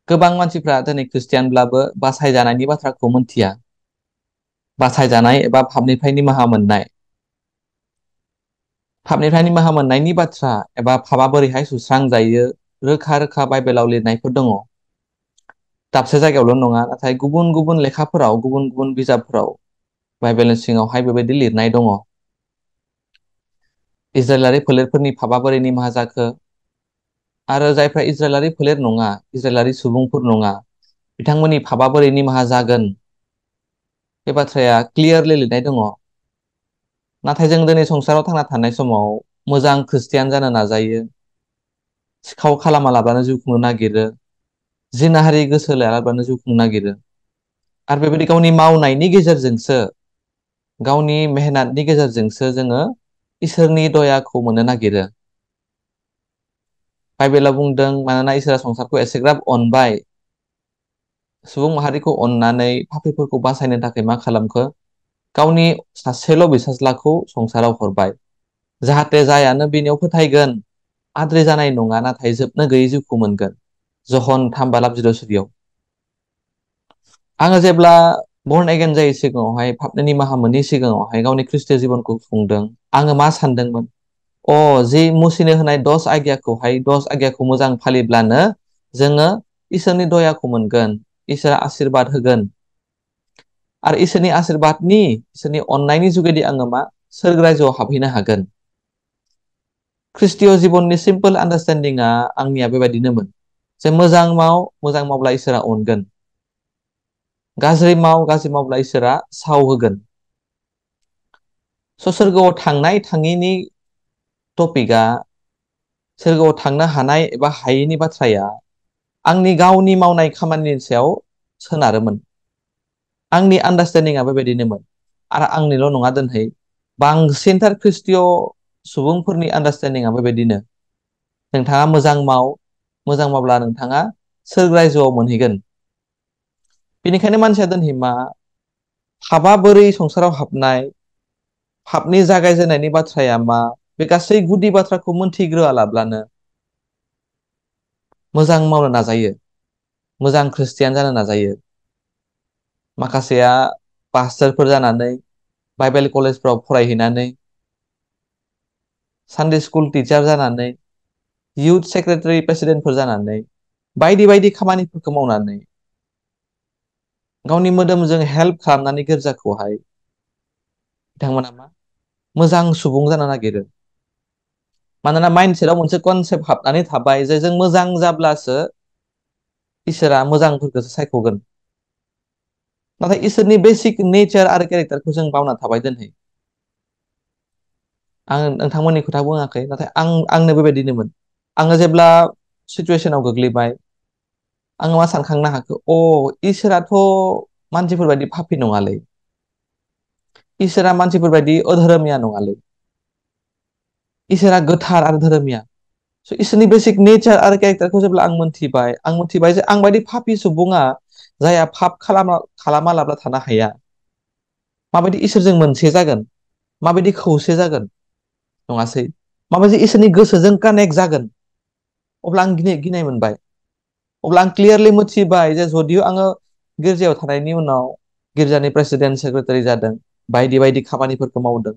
गोबां मानसिफ्रा दिनै ख्रिस्टियानब्लाबो बासायजानायनि बाथ्राखौ मोनथिया। बासायजानाय एबा पापनिफ्राय निमाहा मोननाय, पापनिफ्राय निमाहा मोननायनि बाथ्रा एबा पापा बोरैहाय सुस्रांजायो रोखा रोखा बाइबेलाव लिरनायफोर दङ। दाबसे जायगायावल' नङा, नाथाय गुबुन गुबुन लेखाफोराव, गुबुन गुबुन बिजाबफोराव बाइबेलनि सिङावहाय बेबायदि लिरनाय दङ। इज्राइलारि फोलेरफोरनि पापा बोरै निमाहा जाखो, आरो जायफ्रा इज्राइलारि फोलेर नङा, इज्राइलारि सुबुंफोर नङा, बिथांमोननि पापा बोरै निमाहा जागोन, बे बाथ्राया क्लियारलि लिरनाय दङ। नाथाय जों दिनै संसाराव थांना थानाय समाव मोजां ख्रिस्टियान जानो नाजायो, सिखाव खालामालाबानो जिउ खुंनो नागिरो, जिनाहारि गोसो लायालाबानो जिउ खुंनो नागिरो, आरो बेबायदि गावनि मावनायनि गेजेरजोंसो, गावनि मेहनतनि गेजेरजोंसो जोङो इसोरनि दयाखौ मोननो नागिरो। बाइबेला बुंदों, मानोना इसोरा संसारखौ एसेग्राब अनबाय, सुबुं माहारिखौ अननानै पापीफोरखौ बासायनो थाखाय मा खालामखो, गावनि सासेल' फिसाज्लाखौ संसाराव हरबाय, जाहाथे जायानो बिनियाव फोथायगोन आद्रि जानाय नङा, नाथाय जोबनो गैयै जिउखौ मोनगोन। जहन 3:14। आङो जेब्ला बर्न एगेन जायै सिगाङावहाय, पापनि निमाहा मोननि सिगाङावहाय गावनि ख्रिस्टीय जिबनखौ खुंदों, आङो मा सानदोंमोन, जि मुसिनो होनाय 10 आज्ञाखौहाय 10 आज्ञाखौ मोजां फालिब्लानो जोङो इसोरनि दयाखौ मोनगोन, इसोरा आशीर्बाद होगोन, आरो इसोरनि आशीर्बादनि, इसोरनि अननायनि जुगेदि आङो मा सोरगो रायजोआव हाबहैनो हागोन। ख्रिस्टीय जिबननि सिम्पोल आन्डारस्टेन्डिंआ आंनिया बेबायदिनोमोन जे मोजां माव, मोजां मावब्ला इसोरा अनगोन, गाज्रि माव, गाज्रि मावब्ला इसोरा साव होगोन। सोरगोआव थांनाय थाङिनि टपिकआ, सोरगोआव थांनो हानाय एबा हायैनि बाथ्राया आंनि गावनि मावनाय खामानिनि सायाव सोनारोमोन। आंनि आन्डारस्टेन्डिंआ बेबायदिनोमोन, आरो आंनिल' नङा दिनै बांसिनथार ख्रिस्टीय सुबुंफोरनि आन्डारस्टेन्डिंआ बेबायदिनो। नोंथाङा मोजां माव, मोजां मावब्ला नोंथाङा सोरगो रायजोआव मोनहैगोन। बेनिखायनो मानसिया दिनै मा, पापआ बोरै संसाराव हाबनाय, पापनि जागायजेननायनि बाथ्राया मा, बे गासै गुदि बाथ्राखौ मोनथिग्रोआलाब्लानो मोजां मावनो नाजायो, मोजां ख्रिस्टियान जानो नाजायो। माखासेया पास्टरफोर जानानै, बाइबेल कलेजफ्राव फरायहैनानै, सानडे स्कुल टिचार जानानै, इउथ सेक्रेटारि प्रेसिडेन्टफोर जानानै, बायदि बायदि खामानिफोरखौ मावनानै, गावनि मोदोमजों हेल्प खालामनानै गिर्जाखौहाय बिथांमोना मा मोजां सुबुं जानो नागिरो। मानोना माइन्डसेटआव मोनसे कनसेप्ट हाबनानै थाबाय जे जों मोजां जाब्लासो इसोरा मोजांफोरखौसो सायख'गोन। नाथाय इसोरनि बेसिक नेचार आरो केरेक्टारखौ जों बावना थाबाय दिनै। आं नोंथांमोननि खोथा बुङाखै, नाथाय आंनो बेबायदिनोमोन। आङो जेब्ला सिचुवेसनाव गोग्लैबाय, आङो मा सानखांनो हाखो, इसोराथ' मानसिफोरबायदि पापि नङालै, इसोरा मानसिफोरबायदि अधोरोमिया नङालै, इसोरा गोथार आरो धोरोमिया। इसोरनि बेसिक नेचार आरो केरेक्टारखौ जेब्ला आं मोनथिबाय जे आं बायदि पापि सुबुङा, जायहा पाप खालामालाब्ला थानो हाया, माबायदि इसोरजों मोनसे जागोन, माबायदि खौसे जागोन, नङासै? माबायदि इसोरनि गोसोजों कानेक्ट जागोन, अब्ला आं गिनाय मोनबाय। अब्ला आं क्लियारलि मिथिबाय जे जदिअ आङो गिर्जायाव थानायनि उनाव गिर्जानि प्रेसिडेन्ट सेक्रेटारि जादों, बायदि बायदि खामानिफोरखौ मावदों,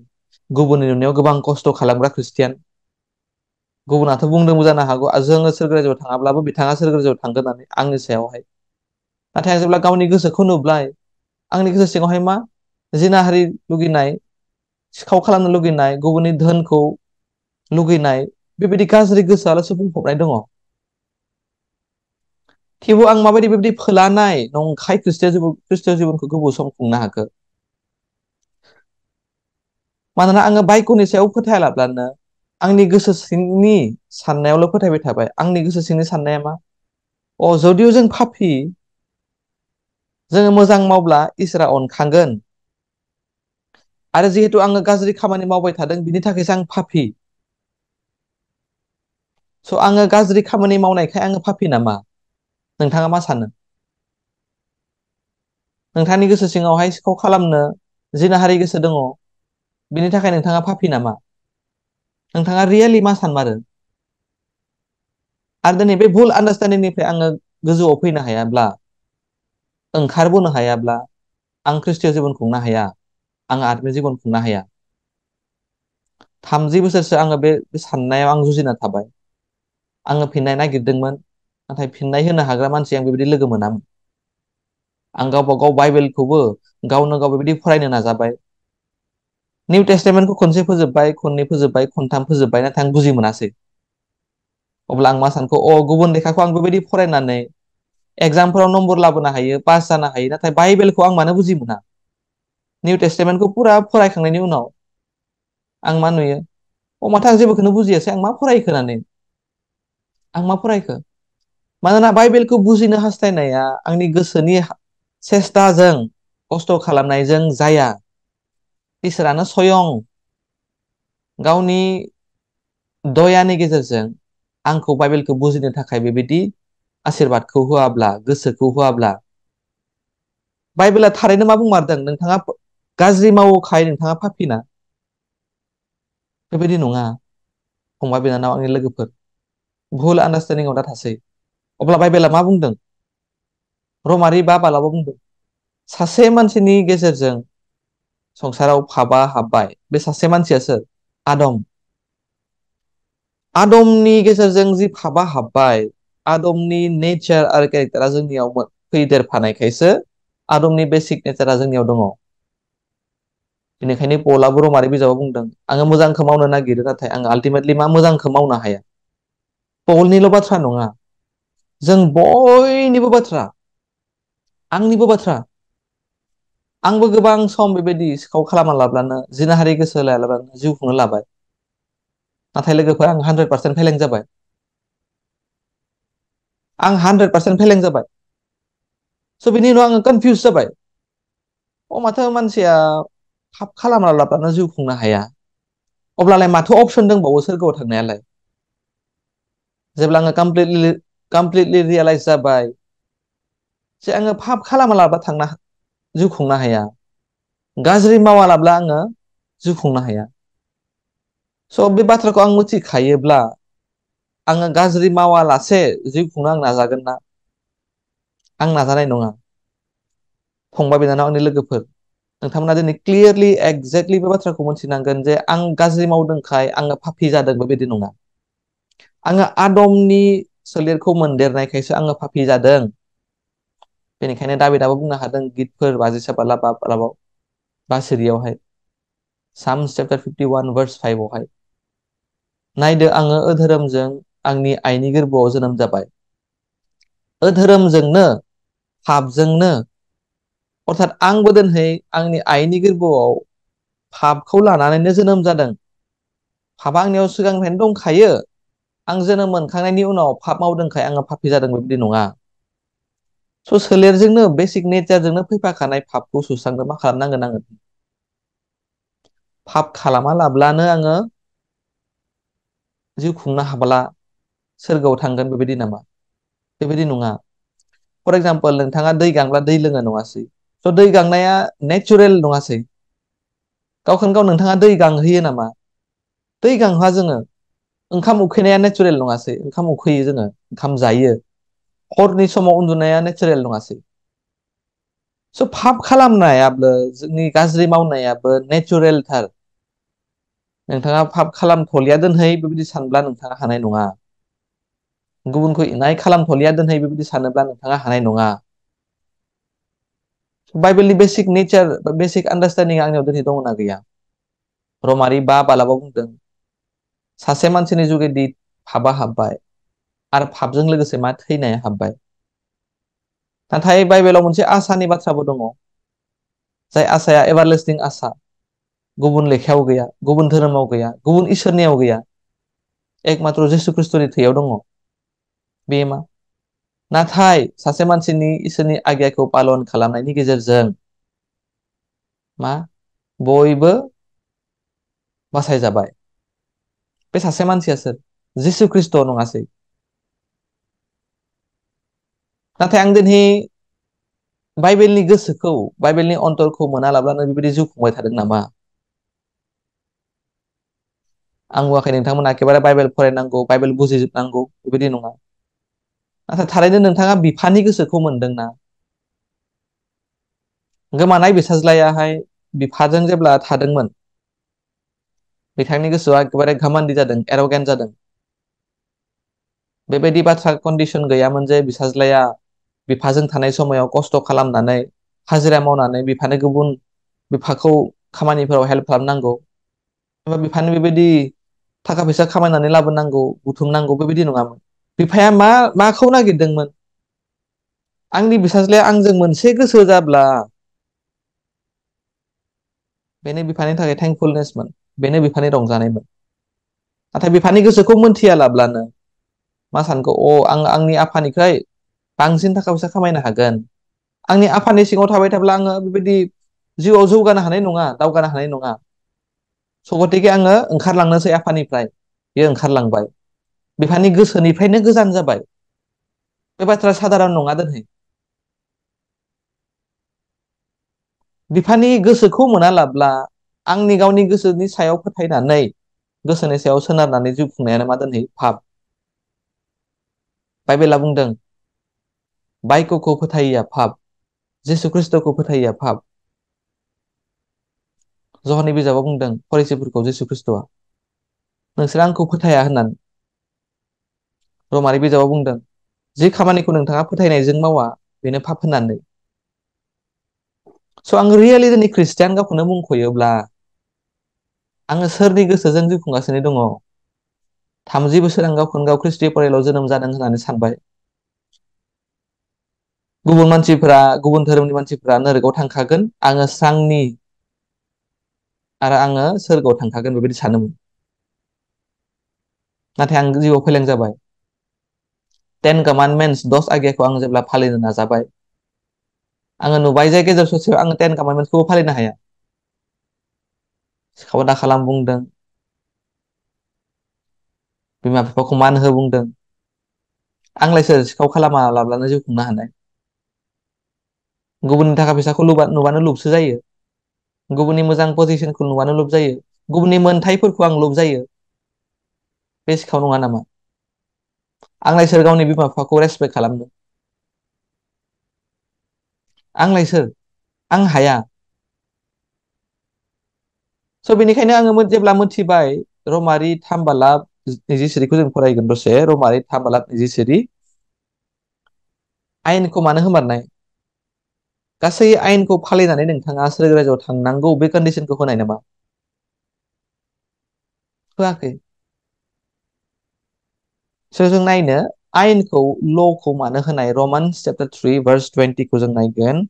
गुबुननि नुनायाव गोबां खस्थ' खालामग्रा ख्रिस्टियान, गुबुनाथ' बुंदोंबो जानो हागौ जोङो सोरगो रायजोआव थाङाब्लाबो बिथाङा सोरगो रायजोआव थांगोन होननानै आंनि सायावहाय। नाथाय आं जेब्ला गावनि गोसोखौ नुबाय, आंनि गोसो सिङावहाय मा जिनाहारि लुगैनाय, सिखाव खालामनो लुगैनाय, गुबुननि धोनखौ लुगैनाय, बेबायदि गाज्रि गोसोआल'सो बुंफबनाय दङ। थेवबो आं माबायदि बेबायदि फोलानाय नंखाय ख्रिस्टीय जिबनखौ गोबाव सम खुंनो हाखो? मानोना आङो बाइबेलनि सायाव फोथायालाब्लानो आंनि गोसो सिंनि साननायावल' फोथायबाय थाबाय। आंनि गोसो सिंनि साननाया मा, जदिअ जों पापि, जोङो मोजां मावब्ला इसोरा अनखांगोन, आरो जिहेतु आङो गाज्रि खामानि मावबाय थादों, बिनि थाखायसो आं पापि। आङो गाज्रि खामानि मावनायखाय आङो पापि नामा? नोंथाङा मा सानो? नोंथांनि गोसो सिङावहाय सिखाव खालामनो जिनाहारि गोसो दङ, बिनि थाखाय नोंथाङा पापि नामा? नोंथाङा रियेलि मा सानमारो? आरो दिनै बे भुल आन्डारस्टेन्डिंनिफ्राय आङो गोजौआव फैनो हायाब्ला, ओंखारबोनो हायाब्ला आं ख्रिस्टीय जिबन खुंनो हाया, आं आत्मिक जिबन खुंनो हाया। 30 बोसोरसो आङो बे साननायाव आं जुजिना थाबाय। आङो फिननाय नागिरदोंमोन, नाथाय फिननाय होनो हाग्रा मानसि आं बेबायदि लोगो मोनामोन। आं गावबा गाव बाइबेलखौबो गावनो गाव बेबायदि फरायनो नाजाबाय। निउ टेस्टामेन्टखौ खनसे फोजोबबाय, खननै फोजोबबाय, खनथाम फोजोबबाय, नाथाय आं बुजि मोनासै। अब्ला आं मा सानखो, गुबुन लेखाखौ आं बेबायदि फरायनानै एगजामफोराव नम्बर लाबोनो हायो, पास जानो हायो, नाथाय बाइबेलखौ आं मानो बुजि मोना? निउ टेस्टामेन्टखौ पुरा फरायखांनायनि उनाव आं मा नुयो, माथो आं जेबोखौनो बुजियासै, आं मा फरायखो होननानै। आं मा फरायखो? मानोना बाइबेलखौ बुजिनो हास्थायनाया आंनि गोसोनि सेस्ताजों, खस्थ' खालामनायजों जाया। इसोरानो स्वयं गावनि दयानि गेजेरजों आंखौ बाइबेलखौ बुजिनो थाखाय बेबायदि आशीर्बादखौ होआब्ला, गोसोखौ होआब्ला, बाइबेला थारैनो मा बुंमारदों? नोंथाङा गाज्रि मावोखाय नोंथाङा पापि ना? बेबायदि नङा। फंबाय बिनानाव, आंनि लोगोफोर, भुल आन्डारस्टेन्डिंआव दा थासै। अब्ला बाइबेला मा बुंदों? रमारि 5:15 बुंदों, सासे मानसिनि गेजेरजों संसाराव पापआ हाबबाय। बे सासे मानसिया सोर? आदम। आदमनि गेजेरजों जि पापआ हाबबाय, आदमनि नेचार आरो केरेक्टारा जोंनियाव फैदेरफानायखायसो आदमनि बेसिक नेचारा जोंनियाव दङ। बेनिखायनो पलाबो रमारि बिजाबाव बुंदों, आङो मोजांखौ मावनो नागिरो, नाथाय आं आल्टिमेटलि मा मोजांखौ मावनो हाया। पलनिल' बाथ्रा नङा, जों बयनिबो बाथ्रा, आंनिबो बाथ्रा। आंबो गोबां सम बेबायदि सिखाव खालामना लाब्लानो, जिनाहारि गोसो लायाब्लानो जिउ खुंनो लाबाय। नाथाय लोगोफोर, आं 100% फेलें जाबाय। आं 100% फेलें जाबाय। स' बिनि उनाव आङो कनफिउज जाबाय। माथो मानसिया पाप खालामना लाब्लानो जिउ खुंनो हाया? अब्लालाय माथो अपसन दंबावो सोरगोआव थांनायालाय? जेब्ला आङो कमप्लिटलि रियेलाइज जाबाय जे आङो पाप खालामना लाब्ला जिउ खुंनो हाया, गाज्रि मावालाब्ला आङो जिउ खुंनो हाया। स' बे बाथ्राखौ आं मिथिखायोब्ला आङो गाज्रि मावालासे जिउ खुंनो आं नाजागोन ना? आं नाजानाय नङा। फंबाय बिनानाव, आंनि लोगोफोर, नोंथांमोना दिनै क्लियारलि एक्जेक्टलि बे बाथ्राखौ मोनथिनांगोन जे आं गाज्रि मावदोंखाय आङो पापि जादों, बेबायदि नङा। आङो आदमनि सोलेरखौ मोनदेरनायखायसो आङो पापि जादों। बेनिखायनो दाबिदाबो बुंनो हादों गितफोर 57:5 Psalms chapter 51 verse 5 नायदो, आङो अधोरोमजों आंनि आइनि गोरबोआव जोनोम जाबाय। अधोरोमजोंनो, पापजोंनो, अर्थात आंबो दिनै आंनि आइनि गोरबोआव पापखौ लानानैनो जोनोम जादों। पापआ आंनियाव सिगांनिफ्रायनो दंखायो। आं जोनोम मोनखांनायनि उनाव पाप मावदोंखाय आङो पापि जादों, बेबायदि नङा। स' सोलेरजोंनो, बेसिक नेचारजोंनो फैफाखानाय पापखौ सुस्रांनो मा खालामनांगोन आङो? पाप खालामा लाब्लानो आङो जिउ खुंनो हाब्ला सोरगोआव थांगोन, बेबायदि नामा? बेबायदि नङा। फर एग्जाम्पल, नोंथाङा दै गांब्ला दै लोङो, नङासै? स' दै गांनाया नेचुरेल नङासै? गावखौनो गाव नोंथाङा दै गांहोयो नामा? दै गांहोआ जोङो। ओंखाम उखैनाया नेचुरेल नङासै? ओंखाम उखैयो जोङो, ओंखाम जायो। हरनि समाव उन्दुनाया नेचारेल नङासै? स' पाप खालामनायाबो, जोंनि गाज्रि मावनायाबो नेचुरेलथार। नोंथाङा पाप खालामथलिया दोनहै बेबायदि सानब्ला नोंथाङा हानाय नङा। गुबुनखौ इनाय खालामथलिया दोनहै बेबायदि सानोब्ला नोंथाङा हानाय नङा। बाइबेलनि बेसिक नेचार बा बेसिक आन्डारस्टेन्डिं आंनियाव दिनै दङना गैया? रमारि 5:15 बुंदों, सासे मानसिनि जुगेदि पापआ हाबबाय, आरो पापजों लोगोसे मा? थैनाया हाबबाय। नाथाय बाइबेलाव मोनसे आसानि बाथ्राबो दङ, जाय आसाया एभारलास्टिं आसा। गुबुन लेखायाव गैया, गुबुन धोरोमाव गैया, गुबुन इसोरनियाव गैया। एकमात्र जिसु खृष्टनि थैयाव दङ। बे मा? नाथाय सासे मानसिनि इसोरनि आज्ञाखौ पालन खालामनायनि गेजेरजों मा? बयबो बासायजाबाय। बे सासे मानसिया सोर? जिसु खृष्ट, नङासै? नाथाय आं दिनै बाइबेलनि गोसोखौ, बाइबेलनि अन्तरखौ मोनालाब्लानो बेबायदि जिउ खुंबाय थादों नामा? आं बुङाखै नोंथांमोना एखेबारे बाइबेल फरायनांगौ, बाइबेल बुजिजोबनांगौ, बेबायदि नङा। नाथाय थारैनो नोंथाङा बिफानि गोसोखौ मोनदोंना? गोमानाय बिसाज्लायाहाय बिफाजों जेब्ला थादोंमोन, बिथांनि गोसोआ एखेबारे घामान्दि जादों, एर'गेन्ट जादों। बेबायदि बाथ्रा कन्डिसन गैयामोन जे बिसाज्लाया बिफाजों थानाय समाव खस्थ' खालामनानै हाजिरा मावनानै बिफाखौ खामानिफोराव हेल्प खालामनांगौ, एबा बिफानो बेबायदि थाखा फैसा खामायनानै लाबोनांगौ, बुथुमनांगौ, बेबायदि नङामोन। बिफाया माखौ नागिरदोंमोन? आंनि बिसाज्लाया आंजों मोनसे गोसो जाब्ला बेनो बिफानि थाखाय थेंकफुलनेसमोन, बेनो बिफानि रंजानायमोन। नाथाय बिफानि गोसोखौ मोनथिया लाब्लानो मा सानगौ, आं आंनि आफानिफ्राय बांसिन थाखा फैसा खामायनो हागोन, आंनि आफानि सिङाव थाबाय थाब्ला आङो बेबायदि जिउआव जौगानो हानाय नङा, दावगानो हानाय नङा। स' गतिके आङो ओंखारलांनोसै आफानिफ्राय। बेयो ओंखारलांबाय, बिफानि गोसोनिफ्रायनो गोजान जाबाय। बे बाथ्राया साधारन नङा दिनै। बिफानि गोसोखौ मोना लाब्ला आंनि गावनि गोसोनि सायाव फोथायनानै, गोसोनि सायाव सोनारनानै जिउ खुंनायानो मा दिनै पाप। बाइबेला बुंदों बायक'खौ फोथायैया पाप, जिसु खृष्टखौ फोथायैया पाप। जहननि बिजाबाव बुंदों फरिसीफोरखौ जिसु खृष्टआ, नोंसोर आंखौ फोथाया होननानै। रमारि बिजाबाव बुंदों जि खामानिखौ नोंथाङा फोथायनायजों मावा बेनो पाप होननानै। स' आं रियेलि दिनै खृष्टियान गावखौनो मुंख'योब्ला आङो सोरनि गोसोजों जिउ खुंगासिनो दङ? 30 बोसोर आं गावखौनो गाव ख्रिस्टि परियालाव जोनोम जादों होननानै सानबाय। गुबुन मानसिफोरा, गुबुन धोरोमनि मानसिफोरा नोरगआव थांखागोन, आङो स्रांनि आरो आङो सोरगोआव थांखागोन बेबायदि सानोमोन। नाथाय आं जिउआव फेलें जाबाय। 10 कमान्डमेन्ट्स, 10 आज्ञाखौ आं जेब्ला फालिनो नाजाबाय, आङो नुबाय जे गेजेर ससेयाव आङो 10 कमान्डमेन्ट्सखौबो फालिनो हाया। सिखाव दा खालाम बुंदों, बिमा बिफाखौ मान हो बुंदों, आंलाय सोर सिखाव खालामा लाब्लानो जिउ खुंनो हानाय? गुबुननि थाखा फैसाखौ नुबानो लुपसो जायो, गुबुननि मोजां पजिसनखौ नुबानो लब जायो, गुबुननि मोनथायफोरखौ आं लब जायो। बे सिखाव नङा नामा? आंलाय सोर गावनि बिमा बिफाखौ रेसपेक्ट खालामनो? आंलाय सोर? आं हाया। स' बेनिखायनो आङो जेब्ला मिथिबाय, रमारि 3:23 जों फरायगोन दसे, रमारि 3:23, आयेनखौ मानो होमारनाय? गासै आयेनखौ फालिनानै नोंथाङा सोरगो रायजोआव थांनांगौ बे कन्डिसनखौ होनाय नामा? होआखै। स' जों नायनो आयेनखौ, ल'खौ मानो होनाय? रमान्स चैप्टार 3 verse 20 खौ जों नायगोन।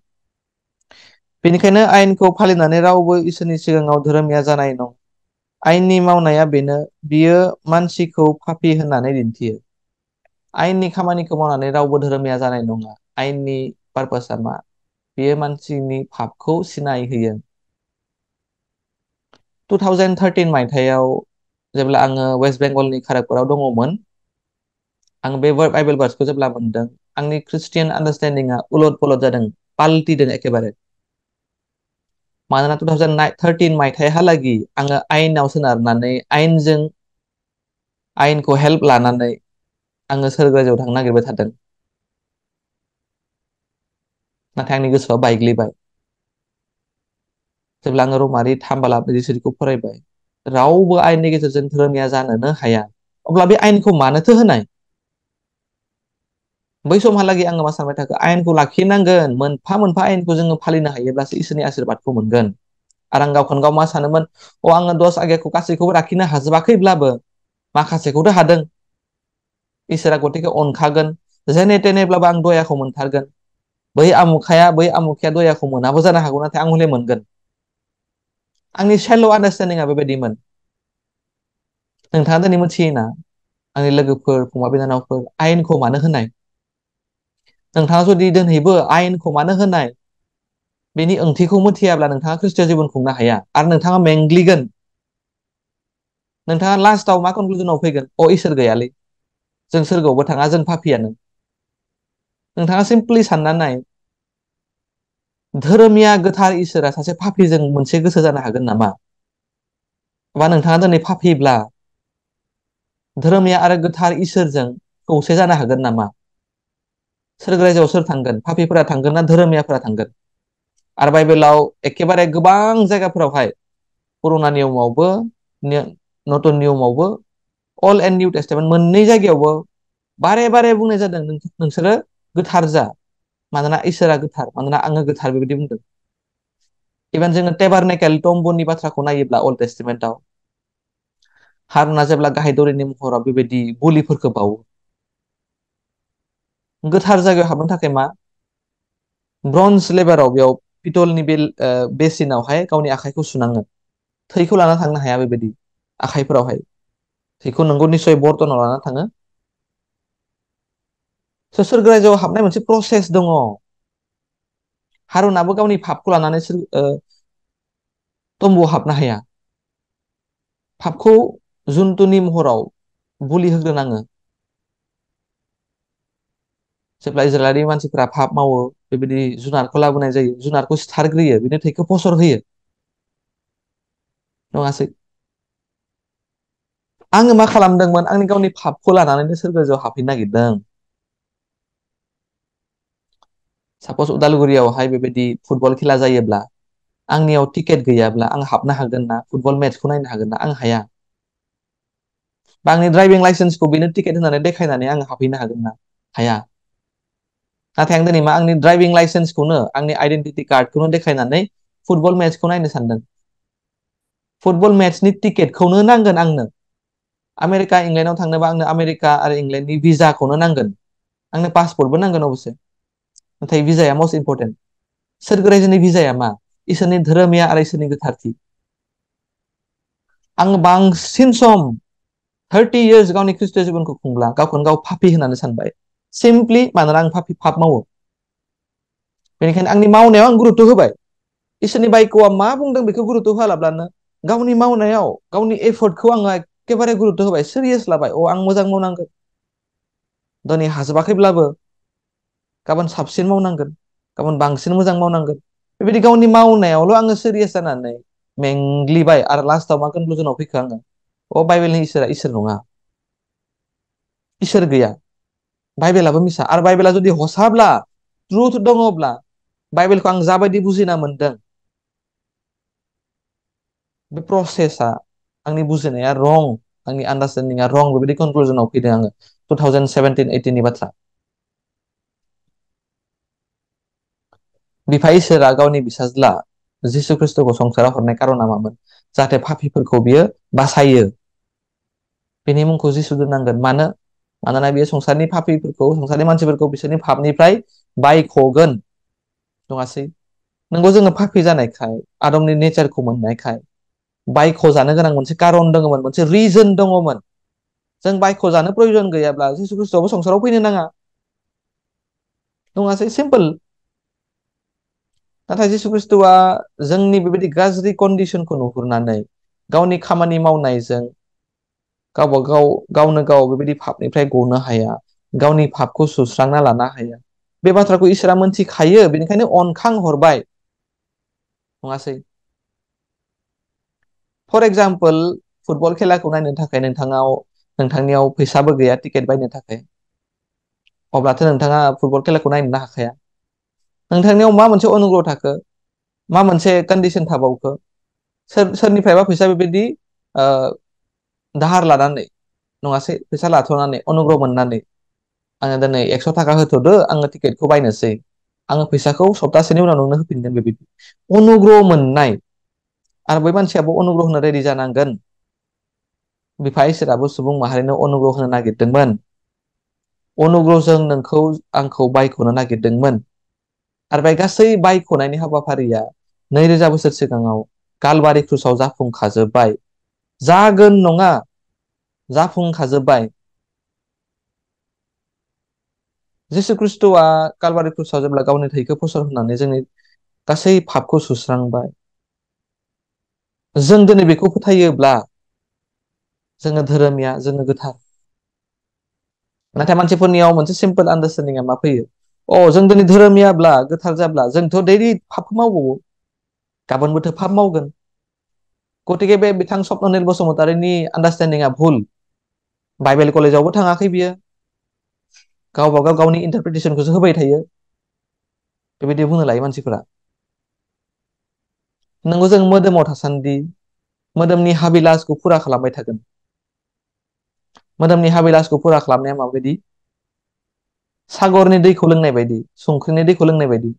बेनिखायनो आयेनखौ फालिनानै रावबो इसोरनि सिगाङाव धोरोमिया जानाय नङा। आयेननि मावनाया बेनो, बियो मानसिखौ पापी होननानै दिन्थियो। आयेननि खामानिखौ मावनानै रावबो धोरोमिया जानाय नङा। आयेननि पारपसआ मा? बेयो मानसिनि पापखौ सिनाय होयो। 2013 मायथाइयाव जेब्ला आङो वेस्ट बेंगलनि खारागपुराव दङमोन, आं बे बाइबेल भार्सखौ जेब्ला मोनदों, आंनि ख्रिस्टियान आन्डारस्टेन्डिंआ उलट पलट जादों, पाल्टिदों एखेबारे। मानोना 2013 मायथाइहालागै आङो आयेनाव सोनारनानै, आयेनखौ हेल्प लानानै आङो सोरगो रायजोआव थांनो नागिरबाय थादों। नाथाय आंनि गोसोआ बायग्लिबाय जेब्ला आङो रमारि 3:23 फरायबाय। रावबो आयेननि गेजेरजों धोरोमिया जानोनो हाया। अब्ला बे आयेनखौ मानोथो होनाय? बै समहालागै आङो मा सानबाय थाखो? आयेनखौ लाखिनांगोन, मोनफा मोनफा आयेनखौ जोङो फालिनो हायोब्लासो इसोरनि आशीर्बादखौ मोनगोन। आरो आं गावखौनो गाव मा सानोमोन, आङो 10 आज्ञाखौ गासैखौबो लाखिनो हाजोबाखैब्लाबो माखासेखौथ' हादों। इसोरा गतिके अनखागोन, जेने थेनेब्लाबो आं दयाखौ मोनथारगोन। बै आमुखाया दयाखौ मोनाबो जानो हागौ, नाथाय आं हले मोनगोन। आंनि सेल' आन्डारस्टेन्डिंआ बेबायदिमोन। नोंथाङा दिनै मिथियोना, आंनि लोगोफोर, फंबाय बिनानावफोर, आयेनखौ मानो होनाय? नोंथाङा जुदि दिनैबो आयेनखौ मानो होनाय बेनि ओंथिखौ मिथियाब्ला नोंथाङा ख्रिस्टियान जिबन खुंनो हाया, आरो नोंथाङा मेंग्लिगोन। नोंथाङा लास्टआव मा कनक्लुजनाव फैगोन? इसोर गैयालै, जों सोरगोआवबो थाङा, जों पापियानो। नोंथाङा सिम्पलि सानना नाय, धोरोमिया गोथार इसोरा सासे पापिजों मोनसे गोसो जानो हागोन नामा? बा नोंथाङा दिनै पापिब्ला धोरोमिया आरो गोथार इसोरजों खौसे जानो हागोन नामा? सोरगो रायजोआव सोर थांगोन? पापीफोरा थांगोन ना धोरोमियाफोरा थांगोन? आरो बाइबेलाव एखेबारे गोबां जायगाफोरावहाय पुराना नियमावबो नतन नियमावबो अल एन्ड निउ टेस्टामेन्ट मोननै जायगायावबो बारे बारे बुंनाय जादों नोंसोरो गोथार जा, मानोना इसोरा गोथार, मानोना आङो गोथार, बेबायदि बुंदों। इभेन जोङो टेबारनेकेल टम्बनि बाथ्राखौ नायोब्ला अल्ड टेस्टामेन्टआव हारुना जेब्ला गाहाय दौरिनि महराव बेबायदि बोलिफोरखौ बावो, गोथार जायगायाव हाबनो थाखाय मा ब्रन्ज लेबाराव बेयाव पितलनि बे बेसिनावहाय गावनि आखाइखौ सुनाङो, थैखौ लाना थांनो हाया बेबायदि आखाइफोरावहाय, थैखौ नंगौ निस्सय बर्तनाव लाना थाङो। सोरगो रायजोआव हाबनाय मोनसे प्रसेस दङ। हारुनाबो गावनि पापखौ लानानै तम्बुआव हाबनो हाया, पापखौ जुन्थुनि महराव बुलि होग्रोनाङो। जेब्ला इजराइलारि मानसिफोरा पाप मावो, बेबायदि जुनारखौ लाबोनाय जायो, जुनारखौ सिथारग्रोयो, बिनि थैखौ फसर होयो, नङासै? आङो मा खालामदोंमोन? आंनि गावनि पापखौ लानानैनो सोरगो रायजोआव हाबहैनो नागिरदों। सापस उदालगुरियावहाय बेबायदि फुटबल खेला जायोब्ला आंनियाव टिकेट गैयाब्ला आं हाबनो हागोन ना? फुटबल मेट्चखौ नायनो हागोन ना? आं हाया। बा आंनि ड्राइभिं लाइसेन्सखौ बेनो टिकेट होनानै देखायनानै आं हाबहैनो हागोन ना? हाया। नाथाय आं दिनै मा आंनि ड्राइभिं लाइसेन्सखौनो, आंनि आइडेन्टिटि कार्डखौनो देखायनानै फुटबल मेट्चखौ नायनो सानदों। फुटबल मेट्चनि टिकेटखौनो नांगोन आंनो। आमेरिका इंलेण्डआव थांनोबा आंनो आमेरिका आरो इंलेण्डनि भिजाखौनो नांगोन। आंनो पासपर्टबो नांगोन अबसे, नाथाय भिजाया मस्ट इम्परटेन्ट। सोरगो रायजोनि भिजाया मा? इसोरनि धोरोमिया आरो इसोरनि गोथारथि। आं बांसिन सम 30 years गावनि ख्रिस्टीय जिबनखौ खुंब्ला गावखौनो गाव पापी होननानै सानबाय, सिम्पलि मानोना आं पाप मावो। बेनिखायनो आंनि मावनायाव आं गुरुत्व होबाय। इसोरनि बाइक'आ मा बुंदों बेखौ गुरुत्व होआलाब्लानो गावनि मावनायाव गावनि एफर्टखौ आङो एखेबारे गुरुत्व होबाय, सिरियास लाबाय। आं मोजां मावनांगोन, दिनै हाजोबाखैब्लाबो गाबोन साबसिन मावनांगोन, गाबोन बांसिन मोजां मावनांगोन। बेबायदि गावनि मावनायावल' आङो सिरियास जानानै मेंग्लिबाय आरो लास्टआव मा कनक्लुजनाव फैखो आङो? बाइबेलनि इसोरा इसोर नङा, इसोर गैया, बाइबेलाबो मिसा। आरो बाइबेला जुदि हसाब्ला, ट्रुथ दङब्ला, बाइबेलखौ आं जाबायदि बुजिना मोनदों, बे प्रसेसा, आंनि बुजिनाया रं, आंनि आन्डारस्टेन्डिंआ रं, बेबायदि कनक्लुजनाव फैदों आङो 2017-18नि बाथ्रा। बिफा इसोरा गावनि बिसाज्ला जिसु ख्रिस्ट'खौ संसाराव हरनाय कारना मामोन? जाहाथे पापीफोरखौ बियो बासायो। बेनि मुंखौ जिसु दोननांगोन। मानो? मानोना बेयो संसारनि पापीफोरखौ, संसारनि मानसिफोरखौ बिसोरनि पापनिफ्राय बायख'गोन, नङासै? नंगौ, जोङो पापी जानायखाय, आदमनि नेचारखौ मोननायखाय बायख'जानो गोनां मोनसे कारन दङमोन, मोनसे रिजन दङमोन। जों बायख'जानो प्रयजन गैयाब्ला जिसु ख्रिस्ट'आबो संसाराव फैनो नाङा, नङासै? सिम्पल। नाथाय जिसु ख्रिस्ट'आ जोंनि बेबायदि गाज्रि कन्डिसनखौ नुहुरनानै गावनि खामानि मावनायजों गावनो गाव बेबायदि पापनिफ्राय गनो हाया, गावनि पापखौ सुस्रांना लानो हाया। बे बाथ्राखौ इसोरा मोनथिखायो, बेनिखायनो अनखां हरबाय, नङासै? फर एग्जाम्पल, फुटबल खेलाखौ नायनो थाखाय नोंथांनियाव फैसाबो गैया टिकेट बायनो थाखाय, अब्लाथ' नोंथाङा फुटबल खेलाखौ नायनोनो हाखाया। नोंथांनियाव मा मोनसे अनुग्रह थाखो, मा मोनसे कन्डिसन थाबावखो? सोरनिफ्रायबा फैसा बेबायदि दाहार लानानै, नङासै? फैसा लाथ'नानै, अनुग्रह मोननानै, आङो दिनै 100 थाखा होथ'दो, आङो टिकेटखौ बायनोसै, आङो फैसाखौ सप्तासेनि उनाव नोंनो होफिनगोन, बेबायदि अनुग्रह मोननाय। आरो बै मानसियाबो अनुग्रह होनो रेडि जानांगोन। बिफा इसोराबो सुबुं माहारिनो अनुग्रह होनो नागिरदोंमोन, अनुग्रहजों नोंखौ आंखौ बायख'नो नागिरदोंमोन। आरो बे गासै बायख'नायनि हाबाफारिया 2000 बोसोर सिगाङाव कालबारि क्रुसाव जाफुंखाजोब्बाय, जागोन नङा, जाफुंखाजोब्बाय। जिसु ख्रिस्ट'आ कालबारि क्रुसाव जेब्ला गावनि थैखौ फसर होनानै जोंनि गासै पापखौ सुस्रांबाय, जों दिनै बेखौ फोथायोब्ला जोङो धोरोमिया, जोङो गोथार। नाथाय मानसिफोरनियाव मोनसे सिम्पल आन्डारस्टेन्डिंआ मा फैयो? जों दिनै धोरोमियाब्ला, गोथार जाब्ला, जोंथ' दैलि पाप मावबावो, गाबोनबोथ' पाप मावगोन। गतिके बे बिथां स्वप्ननिल बसुमतारिनि आन्डारस्टेन्डिंआ भुल। बाइबेल कलेजावबो थाङाखै बियो, गावबा गाव गावनि इन्टारप्रिटेसनखौसो होबाय थायो, बेबायदि बुंनो लायो मानसिफोरा। नंगौ, जों मोदोमाव थासान्दि मोदोमनि हाबिलासखौ फुरा खालामबाय थागोन। मोदोमनि हाबिलासखौ फुरा खालामनाया माबायदि? सागरनि दैखौ लोंनाय बायदि, संख्रिनि दैखौ लोंनाय बायदि।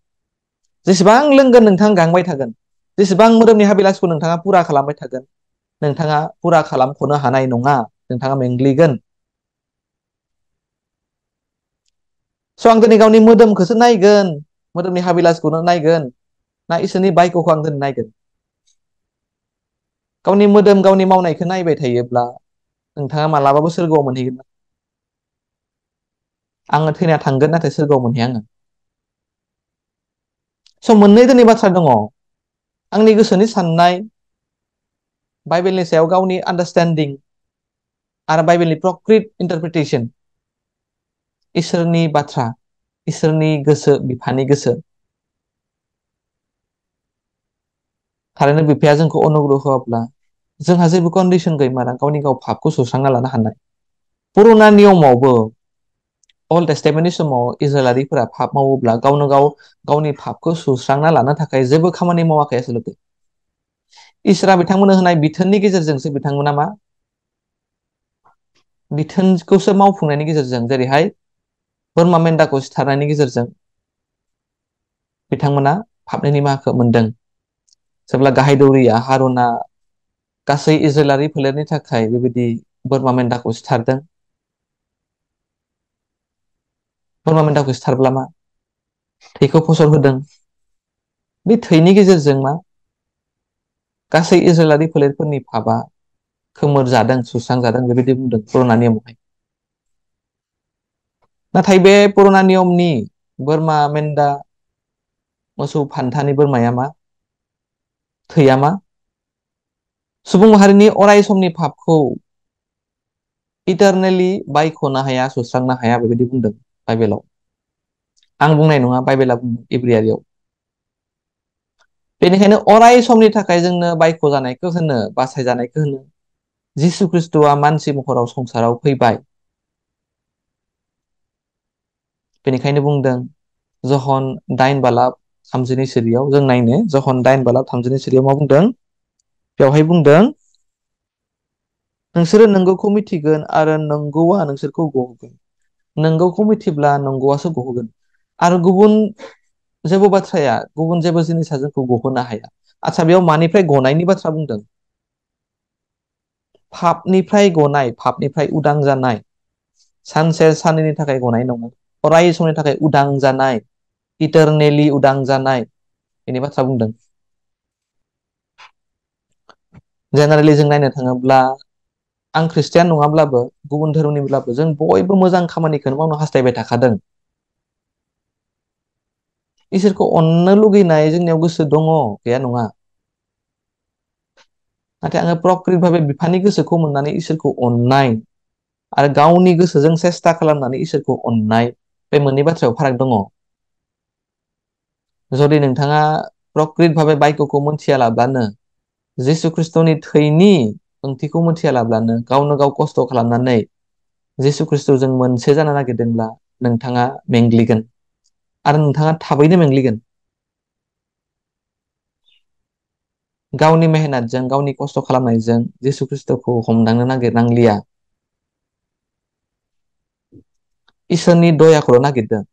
जेसेबां लोंगोन नोंथां गांबाय थागोन। जेसेबां मोदोमनि हाबिलासखौ नोंथाङा फुरा खालामबाय थागोन, नोंथाङा फुरा खालामख'नो हानाय नङा, नोंथाङा मेंग्लिगोन। स' आं दिनै गावनि मोदोमखौसो नायगोन, मोदोमनि हाबिलासखौनो नायगोन, ना इसोरनि बायख'खौ आं दिनै नायगोन? गावनि मोदोम गावनि मावनायखौ नायबाय थायोब्ला नोंथाङा मालाबाबो सोरगोआव मोनहैगोन ना? आङो थैना थांगोन, नाथाय सोरगोआव मोनहैया आङो। स' मोननै दिनै बाथ्रा दङ। आंनि गोसोनि साननाय, बाइबेलनि सायाव गावनि आन्डारस्टेन्डिं, आरो बाइबेलनि प्रकृत इन्टारप्रिटेसन, इसोरनि बाथ्रा, इसोरनि गोसो, बिफानि गोसो। थारैनो बिफाया जोंखौ अनुग्रह होआब्ला जोंहा जेबो कन्डिसन गैमारा गावनि गाव पापखौ सुस्रांना लानो हानाय। पुरुना नियमावबो अल्ड टेस्टामेन्टनि समाव इजराइलारिफोरा पाप मावोब्ला गावनो गाव गावनि पापखौ सुस्रांना लानो थाखाय जेबो खामानि मावाखै आसलथे। इसोरा बिथांमोननो होनाय बिथोननि गेजेरजोंसो बिथांमोना मा बिथोनखौसो मावफुंनायनि गेजेरजों, जेरैहाय बोरमा मेन्दाखौ सिथारनायनि गेजेरजों बिथांमोना पापनि निमाहाखौ मोनदों। जेब्ला गाहाय दौरिया हारुना गासै इजराइलारि फोलेरनि थाखाय बेबायदि बोरमा मेन्दाखौ सिथारदों। बोरमा मेन्दाखौ सिथारब्ला मा थैखौ फसर होदों। बे थैनि गेजेरजों मा गासै इजराइलारि फोलेरफोरनि पापआ खोमोर जादों, सुस्रांजादों, बेबायदि बुंदों पुरुना नियमावहाय। नाथाय बे पुरुना नियमनि बोरमा मेन्दा, मोसौ फान्थानि बोरमाया मा थैया मा सुबुं माहारिनि अराय समनि पापखौ इटारनेलि बायख'नो हाया, सुस्रांनो हाया, बेबायदि बुंदों बाइबेलाव। आं बुंनाय नङा, बाइबेला बुंदों इब्रियारियाव। बेनिखायनो अराय समनि थाखाय जोंनो बायख' जानायखौ होनो, बासायजानायखौ होनो जिसु ख्रिस्ट'आ मानसि महराव संसाराव फैबाय। बेनिखायनो बुंदों जहन 8:32 जों नायनो, जहन 8:32 मा बुंदों? बेवहाय बुंदों, नोंसोरो नंगौखौ मिथिगोन आरो नंगौआ नोंसोरखौ गहोगोन। नंगौखौ मिथिब्ला नंगौआसो गहोगोन, आरो गुबुन जेबो बाथ्राया, गुबुन जेबो जिनिसा जोंखौ गहोनो हाया। आচ্ছা, बेयाव मानिफ्राय गनायनि बाथ्रा बुंदों? पापनिफ्राय गनाय, पापनिफ्राय उदां जानाय, सानसे साननैनि थाखाय गनाय नङा, अराय समनि थाखाय उदां जानाय, इटारनेलि उदां जानाय, बेनि बाथ्रा बुंदों। जेनेरेलि जों नायनो थाङोब्ला, आं ख्रिस्टियान नङाब्लाबो, गुबुन धोरोमनिब्लाबो, जों बयबो मोजां खामानिखौनो मावनो हास्थायबाय थाखादों। इसोरखौ अननो लुगैनाय जोंनियाव गोसो दङ, गैया नङा। नाथाय आङो प्रकृत भाबे बिफानि गोसोखौ मोननानै इसोरखौ अननाय आरो गावनि गोसोजों सेस्था खालामनानै इसोरखौ अननाय, बे मोननै बाथ्रायाव फाराग दङ। जुदि नोंथाङा प्रकृत भाबे बायख'खौ मोनथियालाबानो, जिसु ख्रिस्ट'नि थैनि ओंथिखौ मोनथियालाबानो, गावनो गाव खस्थ' खालामनानै जिसु ख्रिस्ट'जों मोनसे जानो नागिरदोंब्ला नोंथाङा मेंग्लिगोन, आरो नोंथाङा थाबैनो मेंग्लिगोन। गावनि मेहनतजों, गावनि खस्थ' खालामनायजों जिसु ख्रिस्ट'खौ हमदांनो नागिरनांलिया। इसोरनि दयाखौल' नागिरदों।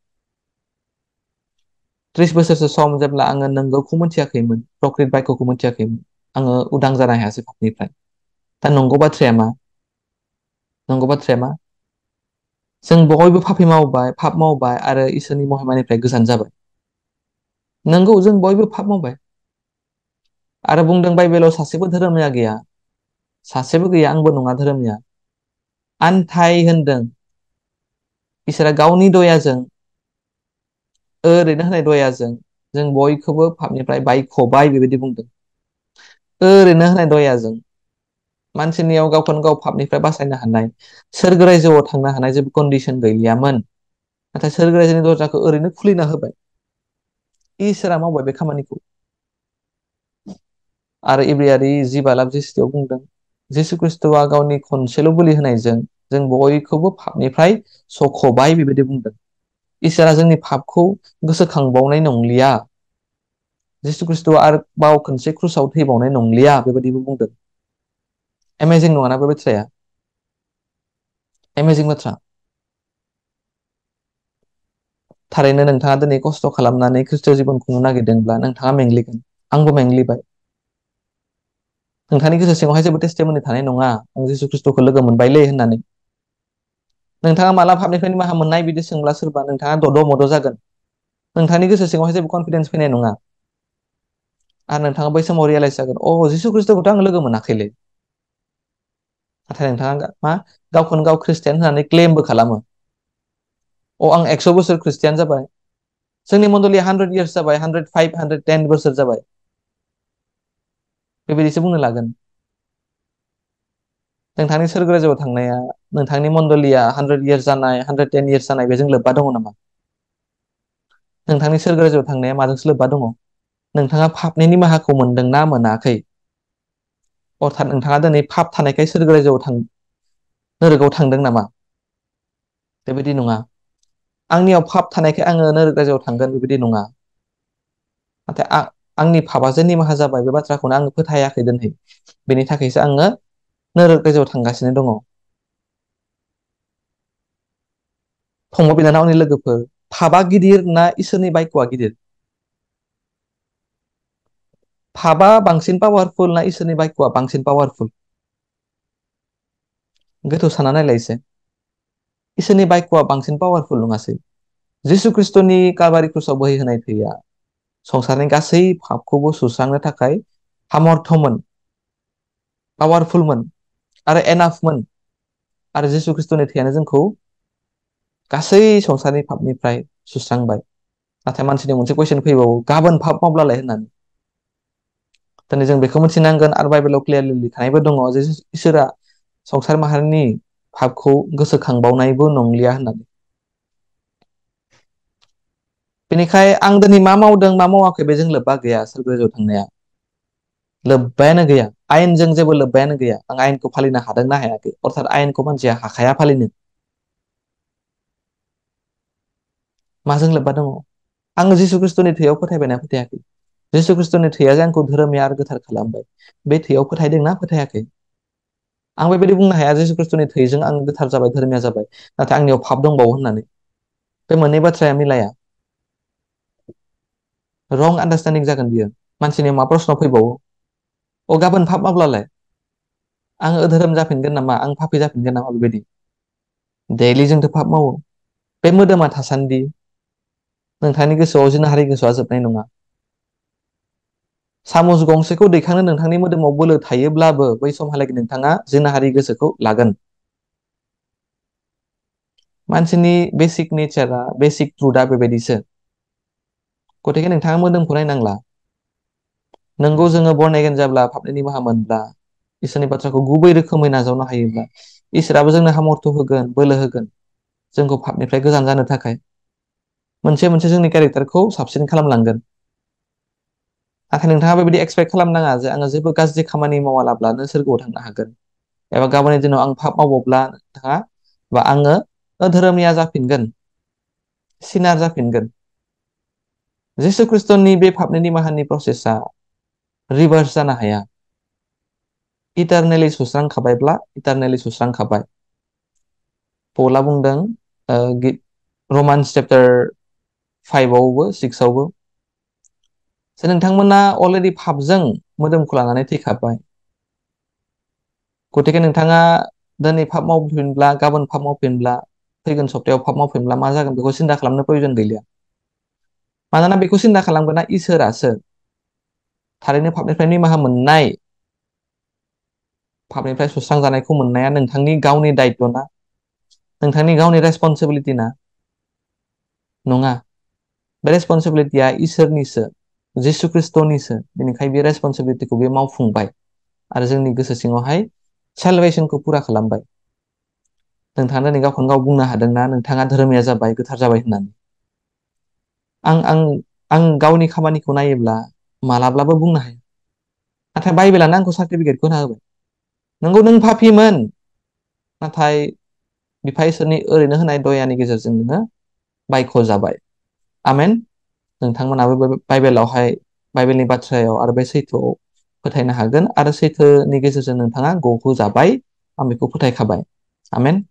30 बोसोरसो सम जेब्ला आङो नंगौखौ मोनथियाखैमोन, प्रकृत बायख'खौ मोनथियाखैमोन, आङो उदां जानो हायासै पापनिफ्राय। दा नंगौ बाथ्राया मा? नंगौ बाथ्राया मा? जों बयबो पापि मावबाय, पाप मावबाय, आरो इसोरनि महिमानिफ्राय गोजान जाबाय। नंगौ, जों बयबो पाप मावबाय। आरो बुंदों बाइबेलाव सासेबो धोरोमनिया गैया, सासेबो गैया, आंबो नङा धोरोमनिया। आन्थाय होनदों इसोरा गावनि दयाजों, ओरैनो होनाय दयाजों जों बयखौबो पापनिफ्राय बायख'बाय, बेबायदि बुंदों। ओरैनो होनाय दयाजों मानसिनियाव गावखौनो गाव पापनिफ्राय बासायनो हानाय, सोरगो रायजोआव थांनो हानाय जेबो कन्डिसन गैयामोन। नाथाय सोरगो रायजोनि दरजाखौ ओरैनो खुलिना होबाय। इसोरा मावबाय बे खामानिखौ। आरो इब्रियारि 10:63 बुंदों जिसु ख्रिस्ट'आ गावनि खनसेल' बोलि होनायजों जों बयखौबो पापनिफ्राय सख'बाय बेबायदि बुंदों। इसोरा जोंनि पापखौ गोसोखांबावनाय नंलिया। जिसु ख्रिस्ट'आ आरोबाव खनसे क्रुसाव थैबावनाय नंलिया बेबायदिबो बुंदों। एमेजिं नङाना बे बाथ्राया? एमेजिं बाथ्रा। थारैनो नोंथाङा दिनै खस्थ' खालामनानै ख्रिस्ट'आव जिबन खुंनो नागिरदोंब्ला नोंथाङा मेंग्लिगोन। आंबो मेंग्लिबाय। नोंथांनि गोसो सिङावहाय जेबो टेस्टिमनि थानाय नङा आं जिसु ख्रिस्ट'खौ लोगो मोनबायलै होननानै। नोंथाङा माला पापनिफ्राय निमाहा मोननाय बिदि सोंब्ला सोरबा नोंथाङा दद' मद' जागोन। नोंथांनि गोसो सिङावहाय जेबो कनफिडेन्स फैनाय नङा। आरो नोंथाङा बै समाव रियेलाइस जागोन, जिसु ख्रिस्ट'खौथ' आं लोगो मोनाखैलै। नाथाय नोंथाङा मा गावखौनो गाव ख्रिस्टियान होननानै क्लेमबो खालामो। आं 100 बोसोर ख्रिस्टियान जाबाय। जोंनि मण्डलिया 100 इयार्स जाबाय, 105, 110 बोसोर जाबाय। बेबायदिसो बुंनो लागोन। नोंथांनि सोरगो रायजोआव थांनाया नोंथांनि मण्डलिया 100 इयार्स जानाय, 110 इयार्स जानाय बेजों लोब्बा दङ नामा? नोंथांनि सोरगो रायजोआव थांनाया माजोंसो लोब्बा दङ? नोंथाङा पापनि निमाहाखौ मोनदोंना मोनाखै? अर्थात नोंथाङा दिनै पाप थानायखाय सोरगो रायजोआव नोरगआव थांदों नामा? बेबायदि नङा। आंनियाव पाप थानायखाय आङो नोरक रायजोआव थांगोन बेबायदि नङा। नाथाय आंनि पापआ जे निमाहा जाबाय बे बाथ्राखौनो आङो फोथायाखै दिनै। बेनि थाखायसो आङो नोरक रायजोआव थांगासिनो दङ। फंबाय बिनानाव आंनि लोगोफोर, पापआ गिदिर ना इसोरनि बायख'आ गिदिर? पापआ बांसिन पावारफुल ना इसोरनि बायख'आ बांसिन पावारफुल? गोथौ सानना नायलाय एसे। इसोरनि बायख'आ बांसिन पावारफुल नङासै? जिसु ख्रिस्ट'नि कालभारि क्रुसाव बोहैहोनाय थैया संसारनि गासै पापखौबो सुस्रांनो थाखाय सामर्थ्यमोन, पावारफुलमोन आरो एनाफमोन। आरो जिसु ख्रिस्ट'नि थैयानो जोंखौ गासै संसारनि पापनिफ्राय सुस्रांबाय। नाथाय मानसिनि मोनसे कुइसन फैबावो, गाबोन पाप मावब्लालाय होननानै। दिनै जों बेखौ मिथिनांगोन आरो बाइबेलाव क्लियारलि लिरखानायबो दङ जे इसोरा संसार माहारिनि पापखौ गोसोखांबावनायबो नंलिया होननानै। बेनिखाय आं दिनै मा मावदों मा मावाखै बेजों लोब्बा गैया सोरगो रायजोआव थांनाया। लोब्बायानो गैया। आयेनजों जेबो लोब्बायानो गैया। आं आयेनखौ फालिनो हादोंना हायाखै। अर्थात आयेनखौ मानसिया हाखाया फालिनो। माजों लोब्बा दङ? आङो जिसु ख्रिस्ट'नि थैयाव फोथायबायना फोथायाखै? जिसु ख्रिस्ट'नि थैया जे आंखौ धोरोमनि आरो गोथार खालामबाय, बे थैयाव फोथायदोंना फोथायाखै? आं बेबायदि बुंनो हाया जिसु ख्रिस्ट'नि थैजों आं गोथार जाबाय, धोरोमिया जाबाय, नाथाय आंनियाव पाप दंबावो होननानै। बे मोननै बाथ्राया मिलाया। रं आन्डारस्टेन्डिं जागोन बियो। मानसिनि मा प्रश्न फैबावो, गाबोन पाप मावब्लालाय? आङो अधोरोम जाफिनगोन नामा? आं पापी जाफिनगोन नामा? बेबायदि दैलि जोंथ' पाप मावो। बे मोदोमा थासान्दि नोंथांनि गोसोआव जिनाहारि गोसोआ जोबनाय नङा। सामुस गंसेखौ दैखांनो नोंथांनि मोदोमाव बोलो थायोब्लाबो बै समहालागै नोंथाङा जिनाहारि गोसोखौ लागोन। मानसिनि बेसिक नेचारा, बेसिक ट्रुथआ बेबायदिसो। गथिखे नोंथाङा मोदोमखौ नायनांला। नोंगौ जोङो बर्न एगेन जाब्ला, पापनि निमाहा मोनब्ला, इसोरनि बाथ्राखौ गुबै रोखोमै नाजावनो हायोब्ला, इसोराबो जोंनो सामर्थ होगोन, बोलो होगोन जोंखौ पापनिफ्राय गोजान जानो थाखाय। मोनसे मोनसे जोंनि केरेक्टारखौ साबसिन खालामलांगोन। नाथाय नोंथाङा बेबायदि एक्सपेक्ट खालामनाङा जे आङो जेबो गाज्रि खामानि मावालाब्लानो सोरगोआव थांनो हागोन। एबा गाबोननि दिनाव आं पाप मावोब्ला आङो अधोरोमिया जाफिनगोन, सिनार जाफिनगोन। जिसु ख्रिस्ट'नि बे पापनि निमाहानि प्रसेसा रिभार्स जानो हाया। इटारनेलि सुस्रांखाबायब्ला इटारनेलि सुस्रांखाबाय। पौला बुंदों रमान्स चेप्टार 5आवबो 6आवबो जे नोंथांमोना अलरेडि पापजों मोदोमखौ लानानै थैखाबाय। गथिखे नोंथाङा दिनै पाप मावफिनब्ला, गाबोन पाप मावफिनब्ला, फैगोन सप्तायाव पाप मावफिनब्ला मा जागोन बेखौ सिन्था खालामनो प्रयजन गैलिया। मानोना बेखौ सिन्था खालामगोना इसोरासो। थारैनो पापनिफ्राय निमाहा मोननाय, पापनिफ्राय सुस्रांजानायखौ मोननाया नोंथांनि गावनि दायथ' ना? नोंथांनि गावनि रेसपन्सिबिलिटि ना? नङा। बे रेसपन्सिबिलिटिया इसोरनिसो, जिसु ख्रिस्ट'निसो। बेनिखायनो बे रेसपन्सिबिलिटिखौ बे मावफुंबाय आरो जोंनि गोसो सिङावहाय सेलभेसनखौ पुरा खालामबाय। नोंथाङा दिनै गावखौनो गाव बुंनो हादोंना नोंथाङा धोरोमिया जाबाय, गोथार जाबाय होननानै? आं गावनि खामानिखौ नायोब्ला मालाब्लाबो बुंनो हाया। नाथाय बाइबेलानो आंखौ सार्टिफिकेटखौ होना होबाय। नंगौ नों पापीमोन, नाथाय बिफा इसोरनि ओरैनो होनाय दयानि गेजेरजों नोङो बायख' जाबाय। आमेन। नोंथांमोनाबो बाइबेलावहाय बाइबेलनि बाथ्रायाव आरो बे सैथोआव फोथायनो हागोन आरो सैथोनि गेजेरजों नोंथाङा ग'खौ जाबाय। आं बेखौ फोथायखाबाय। आमेन।